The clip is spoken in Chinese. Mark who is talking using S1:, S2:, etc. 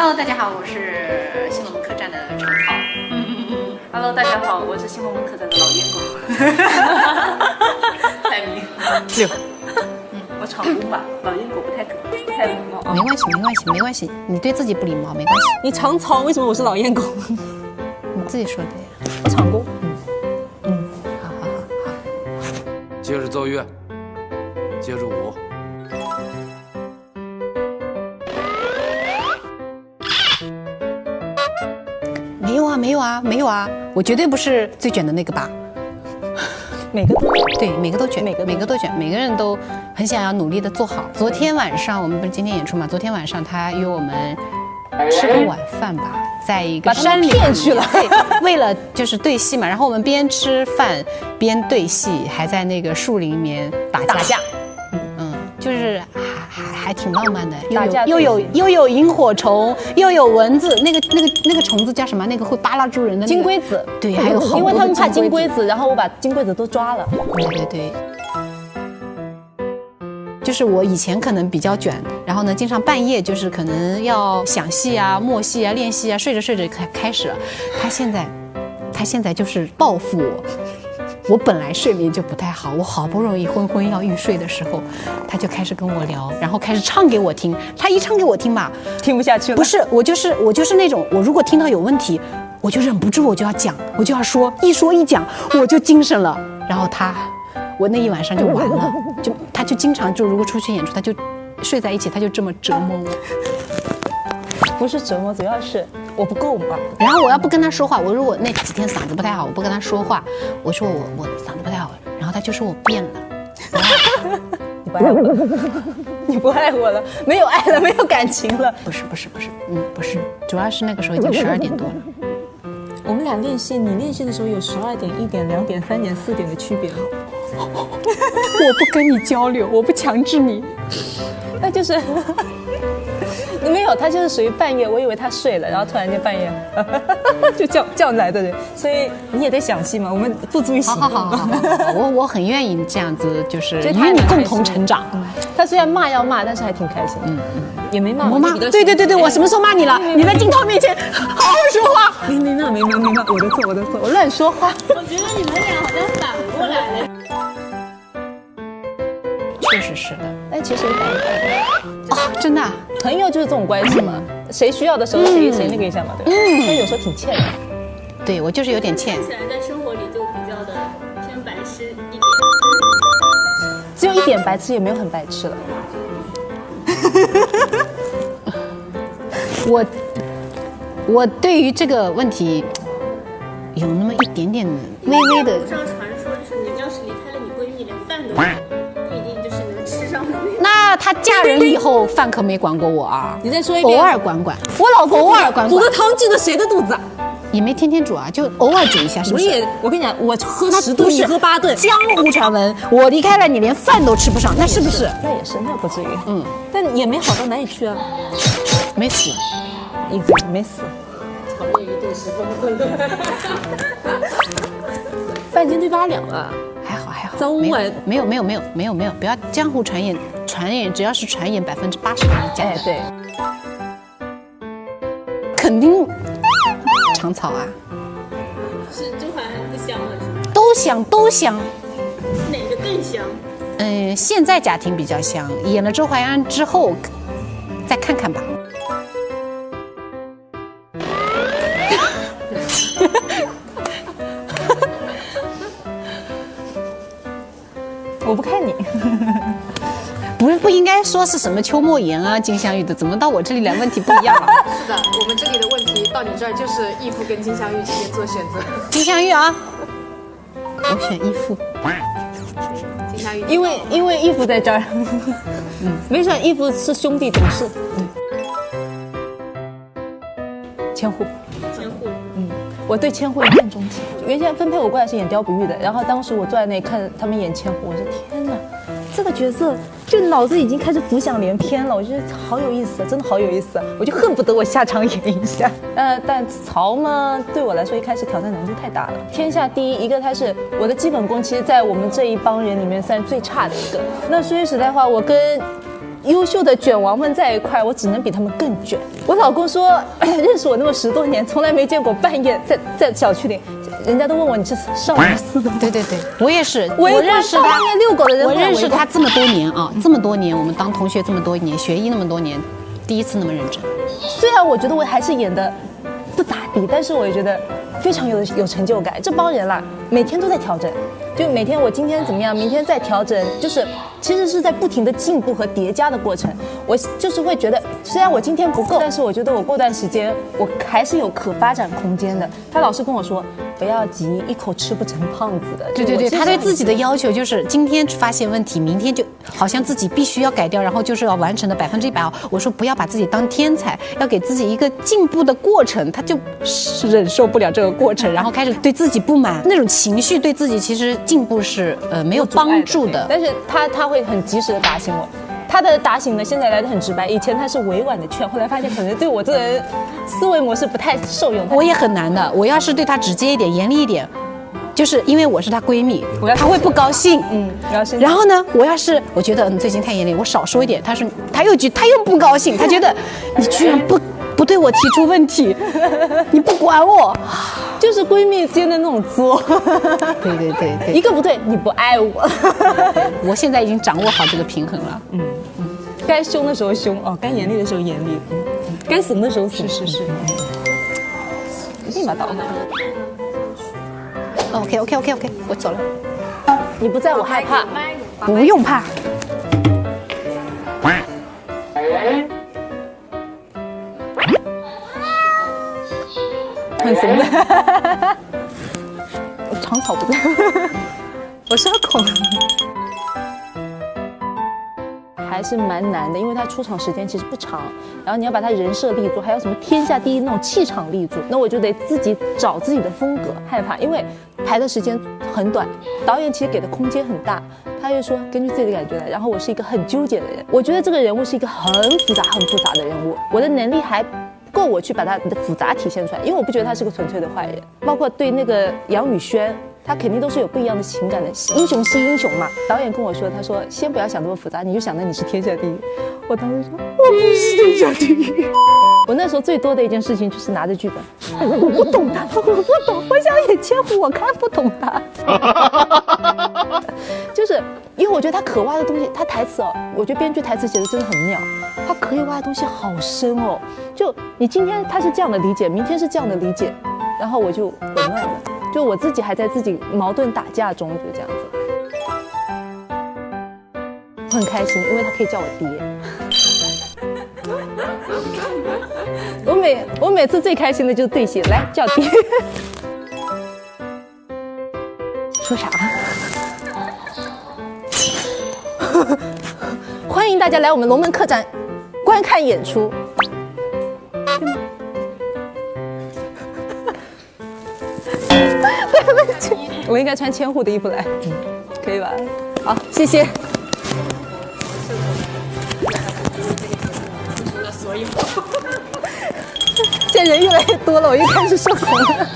S1: Hello， 大家好，我是新龙门客栈的长草。
S2: Hello， 大家好，我是新龙门客栈的老烟狗。蔡明
S1: 六。
S2: 我闯工吧，老烟狗不太礼貌。
S1: 没关系，没关系，没关系，你对自己不礼貌没关系。
S3: 你长草，为什么我是老烟狗？
S1: 你自己说的呀。
S3: 我闯工。
S1: 好。
S4: 接着奏乐，接着舞。
S1: 没有啊，我绝对不是最卷的那个吧？
S3: 每个都
S1: 对，每个都卷，
S3: 每个
S1: 都卷，每个人都很想要努力的做好。昨天晚上我们不是今天演出嘛？昨天晚上他约我们吃个晚饭吧，在一个山里
S3: 骗去了。
S1: 对，为了就是对戏嘛，然后我们边吃饭边对戏，还在那个树林里面打架。就是还挺浪漫的，又有萤火虫，又有蚊子，那个虫子叫什么？那个会扒拉住人的
S3: 金龟子。
S1: 对，还有好多
S3: 因为他们怕金龟子，然后我把金龟子都抓了。
S1: 对。就是我以前可能比较卷，然后呢，经常半夜就是可能要想戏啊、默戏啊、练戏啊，睡着开始了。他现在就是报复我。我本来睡眠就不太好，我好不容易昏要欲睡的时候，他就开始跟我聊，然后开始唱给我听。他一唱给我听吧，
S3: 听不下去了。
S1: 不是，我就是那种，我如果听到有问题，我就忍不住，我就要讲，我就要说，一说一讲，我就精神了。然后我那一晚上就完了，他就经常如果出去演出，他就睡在一起，他就这么折磨我。
S3: 不是折磨，主要是我不够嘛。
S1: 然后我要不跟他说话，我如果那几天嗓子不太好，我不跟他说话，我说我嗓子不太好，然后他就说我变了。
S3: 你不爱我了，你不爱我了，没有爱了，没有感情了。
S1: 不是，不是，主要是那个时候已经12点多了。
S3: 我们俩练习，你练习的时候有12点、1点、2点、3点、4点的区别。
S1: 我不跟你交流，我不强制你。
S3: 那就是。没有，他就是属于半夜，我以为他睡了，然后突然间半夜就叫来的人，所以你也得想戏嘛，我们付诸于行动。好，
S1: 我很愿意这样子，就是与你共同成长。
S3: 他虽然骂要骂，但是还挺开心。也没骂
S1: 我骂。对，我什么时候骂你了？你在镜头面前好好说话。
S3: 没骂，我的错，我乱说话。
S5: 我觉得你们俩好像反过来了。
S1: 确实是的，
S3: 但其实也反过来。
S1: 真的，
S3: 朋友就是这种关系嘛，谁需要的时候谁那个一下嘛，对吧？所以有时候挺欠的。
S1: 对，我就是有点欠。
S5: 看起来在生活里就比较的偏白痴一点。
S3: 只有一点白痴，也没有很白痴了。
S1: 我对于这个问题有那么一点点微微的。
S5: 网上传说就是你要是离开了你闺蜜，连饭都不一定就是能吃上的那种。
S1: 那她嫁人以后饭可没管过我啊。
S3: 你再说一遍。
S1: 偶尔管，我老公偶尔管。
S3: 煮的汤进了谁的肚子啊？
S1: 也没天天煮啊，就偶尔煮一下，是不是？
S3: 我跟你讲，我喝10顿，你喝8顿。
S1: 江湖传闻，我离开了你连饭都吃不上，那是不是？
S3: 那也是，那不至于。但也没好到哪里去啊。
S1: 没死，
S3: 没死。
S5: 炒面一顿10分混乱。
S3: 半斤对8两啊。
S1: 还好。
S3: 早晚
S1: 没有，不要江湖传言，只要是传言80%都是假的。
S3: 对。
S1: 肯定长草啊。
S5: 是周淮安不香了是吗？
S1: 都香。
S5: 哪个更香？
S1: 现在贾婷比较香，演了周淮安之后再看看吧。
S3: 我不看你。
S1: 不应该说是什么邱莫言啊、金镶玉的，怎么到我这里来问题不一样了？
S6: 是的，我们这里的问题到你这儿就是义父跟金镶玉之间做选择。
S1: 金镶玉啊，我选义父。
S6: 金镶玉，
S3: 因为义父在这儿。没事，义父是兄弟懂事。千户。我对千户一见钟情。原先分配我过来是演刁不玉的，然后当时我坐在那里看他们演千户，我说天哪，这个角色就脑子已经开始浮想联翩了，我觉得好有意思，真的好有意思，我就恨不得我下场演一下。但曹嘛，对我来说一开始挑战难度太大了。天下第一，一个他是我的基本功，其实在我们这一帮人里面算最差的一个。那说句实在话，我跟优秀的卷王们在一块，我只能比他们更卷。我老公说，认识我那么10多年，从来没见过半夜在小区里，人家都问我你是少林寺的吗？
S1: 对对对，我也是，
S3: 我
S1: 认识他
S3: 外面遛狗的人，
S1: 我认识他这么多年啊，这么多年，我们当同学这么多年，学医那么多年，第一次那么认真。
S3: 虽然我觉得我还是演的不咋地，但是我也觉得非常有成就感。这帮人啦，每天都在调整，就每天我今天怎么样，明天再调整，就是其实是在不停的进步和叠加的过程。我就是会觉得，虽然我今天不够，但是我觉得我过段时间我还是有可发展空间的。他老是跟我说，不要急，一口吃不成胖子的。
S1: 对对对，他对自己的要求就是今天发现问题，明天就好像自己必须要改掉，然后就是要完成的100%。我说不要把自己当天才，要给自己一个进步的过程。他就忍受不了这个过程，然后开始对自己不满，那种情绪对自己其实进步是没有帮助的。
S3: 但是他会很及时的打醒我。他的打醒呢，现在来的很直白，以前他是委婉的劝，后来发现可能对我这个人思维模式不太受用。
S1: 我也很难的，我要是对他直接一点、严厉一点，就是因为我是她闺蜜，她会不高兴。然后呢，我觉得你最近太严厉，我少说一点，她又不高兴，她觉得你居然不对我提出问题，你不管我，
S3: 就是闺蜜间的那种作。
S1: 对对对对，
S3: 一个不对，你不爱我。
S1: 我现在已经掌握好这个平衡了。
S3: 该凶的时候凶哦，该严厉的时候严厉，该怂的时候怂。是。立马倒。
S1: OK， 我走了。
S3: 你不在我害怕，
S1: 不用怕。
S3: 很怂的。我长草不在，我是个孔。还是蛮难的，因为他出场时间其实不长，然后你要把他人设立住，还有什么天下第一那种气场立住，那我就得自己找自己的风格。害怕，因为排的时间很短，导演其实给的空间很大，他就说根据自己的感觉来。然后我是一个很纠结的人，我觉得这个人物是一个很复杂的人物，我的能力还够我去把他的复杂体现出来，因为我不觉得他是个纯粹的坏人。包括对那个杨宇轩，他肯定都是有不一样的情感的，英雄惜英雄嘛。导演跟我说，他说先不要想那么复杂，你就想着你是天下第一。我当时说我不是天下第一。我那时候最多的一件事情就是拿着剧本，我不懂他，我不懂，我想演千户，我看不懂他。就是因为我觉得他可挖的东西，他台词哦，我觉得编剧台词写的真的很妙，他可以挖的东西好深哦。就你今天他是这样的理解，明天是这样的理解，然后我就混乱了。就我自己还在自己矛盾打架中，就这样子。我很开心，因为他可以叫我爹。我每次最开心的就是对戏，来叫爹。说啥？欢迎大家来我们龙门客栈观看演出。对不起，我应该穿千户的衣服来，可以吧？好，谢谢。现在人越来越多了，我又开始社恐了。